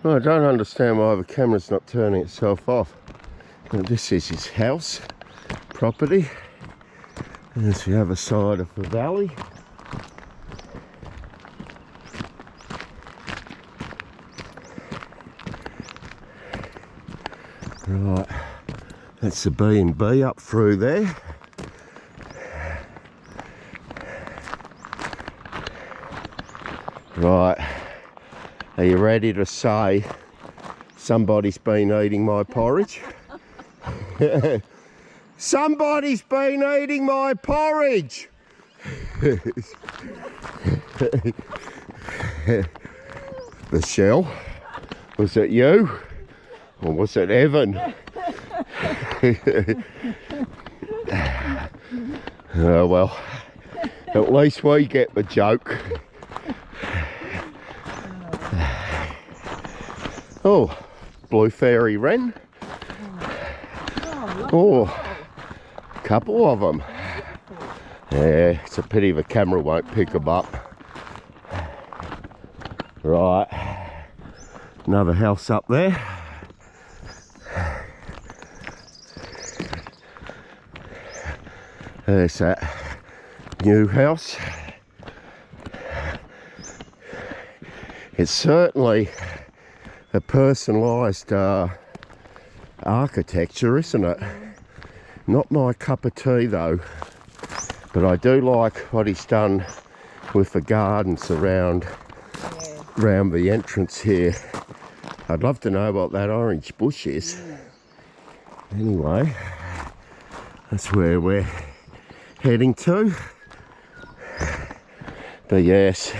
Well, I don't understand why the camera's not turning itself off. And this is his house, property. And there's the other side of the valley. Right, that's the B&B up through there. Right, are you ready to say somebody's been eating my porridge? Somebody's been eating my porridge! Michelle, was it you? Or was it Evan? Oh well, at least we get the joke. Oh, blue fairy wren. Oh, a couple of them. Yeah, it's a pity the camera won't pick them up. Right, another house up there. There's that new house. It's certainly a personalised architecture, isn't it? Not my cup of tea though, but I do like what he's done with the gardens around the entrance here. I'd love to know what that orange bush is. Anyway, that's where we're heading to. But yes,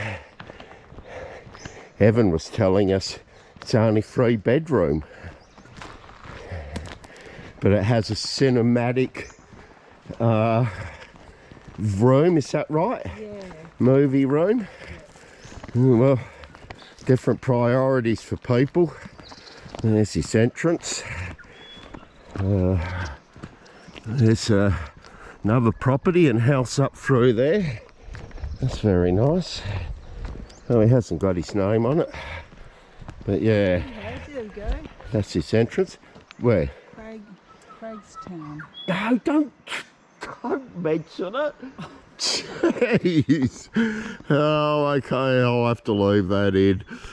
Evan was telling us it's only 3-bedroom, but it has a cinematic room, is that right? Yeah. Movie room. Well, different priorities for people. There's this entrance. There's another property and house up through there. That's very nice. Oh, he hasn't got his name on it, but yeah, There we go. that's his entrance. Where? Craigstown. No, don't mention it. Jeez. Oh, okay, I'll have to leave that in.